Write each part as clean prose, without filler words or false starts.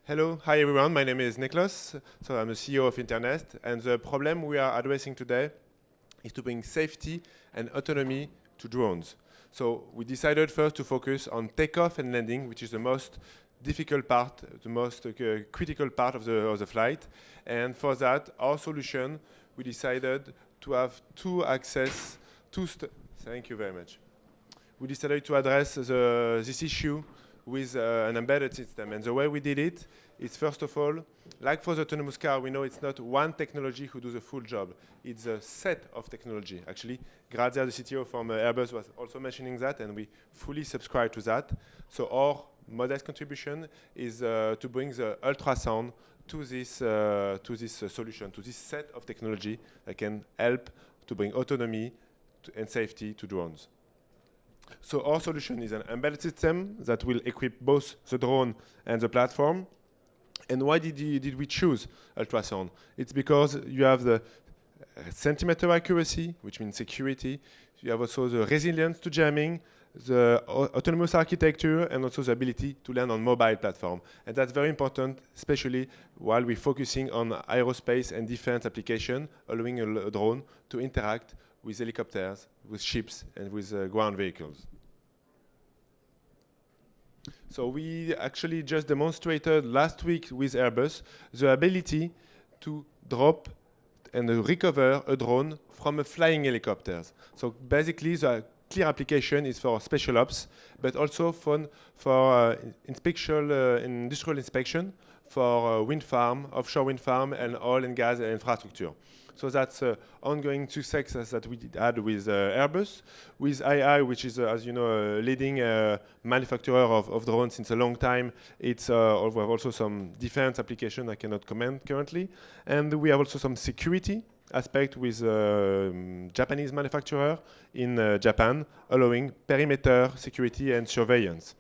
Hello, hi everyone. My name is Niklas. So I'm the CEO of Internest, and the problem we are addressing today is to bring safety and autonomy to drones. So we decided first to focus on takeoff and landing, which is the most difficult part, the most critical part of the flight. And for that, our solution, we decided to have thank you very much. We decided to address this issue with an embedded system. And the way we did it is, first of all, like for the autonomous car, we know it's not one technology who does the full job. It's a set of technology. Actually, Grazia, the CTO from Airbus, was also mentioning that, and we fully subscribe to that. So our modest contribution is to bring the ultrasound to this solution, to this set of technology that can help to bring autonomy and safety to drones. So our solution is an embedded system that will equip both the drone and the platform. And why did we choose ultrasound? It's because you have the centimeter accuracy, which means security. You have also the resilience to jamming, the autonomous architecture, and also the ability to land on mobile platform. And that's very important, especially while we're focusing on aerospace and defense application, allowing a drone to interact with helicopters, with ships, and with ground vehicles. So we actually just demonstrated last week with Airbus the ability to drop and recover a drone from a flying helicopter. So basically, the clear application is for special ops, but also for industrial inspection, for wind farm, offshore wind farm, and oil and gas infrastructure. So that's ongoing success that we had with Airbus, with AI, which is, as you know, a leading manufacturer of drones since a long time. It's we have also some defense application I cannot comment currently, and we have also some security aspect with Japanese manufacturer in Japan, allowing perimeter security and surveillance.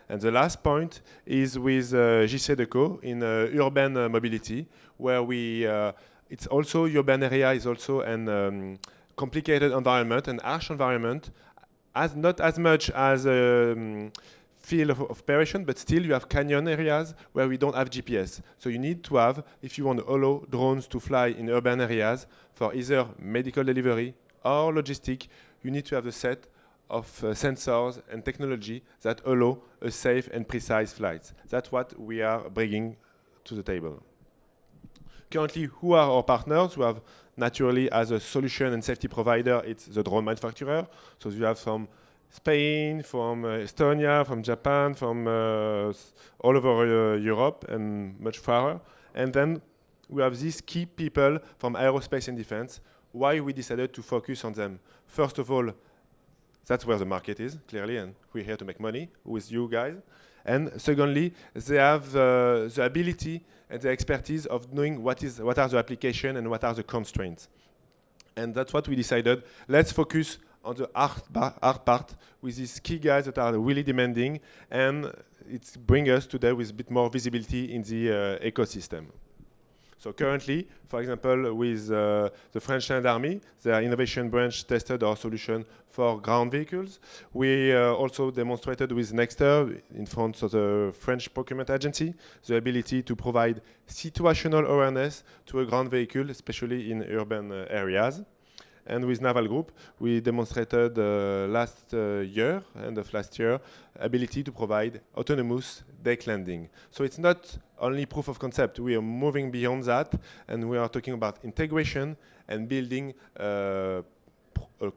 And the last point is with JCDecaux in urban mobility, where it's also urban area is also an complicated environment, an harsh environment, not as much as field of operation, but still you have canyon areas where we don't have GPS. So you need to have, if you want to allow drones to fly in urban areas for either medical delivery or logistic, you need to have a set of sensors and technology that allow a safe and precise flight. That's what we are bringing to the table. Currently, who are our partners? We have naturally as a solution and safety provider, it's the drone manufacturer. So you have from Spain, from Estonia, from Japan, from all over Europe and much farther. And then we have these key people from aerospace and defense. Why we decided to focus on them? First of all, that's where the market is, clearly, and we're here to make money with you guys. And secondly, they have the ability and the expertise of knowing what are the applications and what are the constraints. And that's what we decided. Let's focus on the hard part with these key guys that are really demanding, and it brings us today with a bit more visibility in the ecosystem. So currently, for example, with the French Land Army, their innovation branch tested our solution for ground vehicles. We also demonstrated with Nexter in front of the French procurement agency the ability to provide situational awareness to a ground vehicle, especially in urban areas. And with Naval Group, we demonstrated last year, end of last year, ability to provide autonomous deck landing. So it's not only proof of concept. We are moving beyond that, and we are talking about integration and building a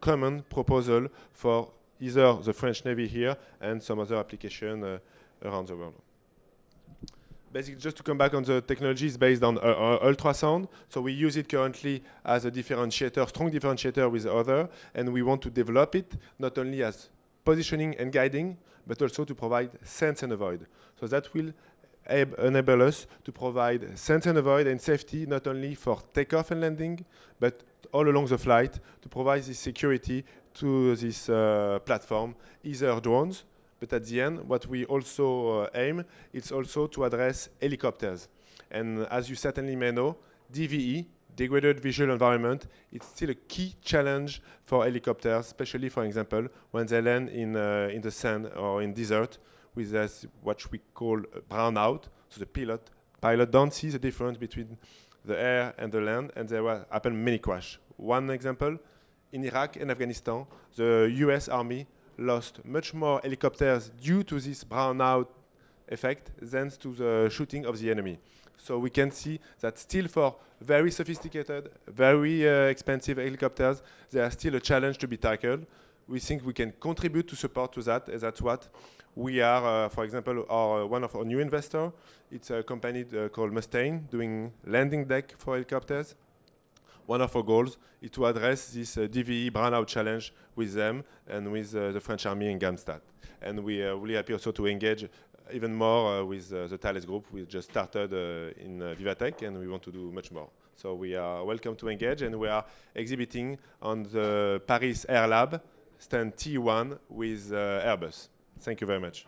common proposal for either the French Navy here and some other application around the world. Basically, just to come back on the technologies based on ultrasound. So we use it currently as a differentiator, strong differentiator with other, and we want to develop it not only as positioning and guiding, but also to provide sense and avoid. So that will enable us to provide sense and avoid and safety not only for takeoff and landing, but all along the flight to provide this security to this platform, either drones, but at the end, what we also aim is also to address helicopters. And as you certainly may know, DVE, degraded visual environment, it's still a key challenge for helicopters, especially, for example, when they land in the sand or in desert with this, what we call brownout. So the pilot don't see the difference between the air and the land, and there will happen many crash. One example, in Iraq and Afghanistan, the US Army lost much more helicopters due to this brownout effect than to the shooting of the enemy. So we can see that still for very sophisticated, very expensive helicopters, there are still a challenge to be tackled. We think we can contribute to support to that, and that's what we are, for example, one of our new investors. It's a company called Mustaine, doing landing deck for helicopters. One of our goals is to address this DVE brownout challenge with them and with the French Army in Gamstad. And we are really happy also to engage even more with the Thales Group. We just started in Vivatech, and we want to do much more. So we are welcome to engage, and we are exhibiting on the Paris Air Lab, stand T1 with Airbus. Thank you very much.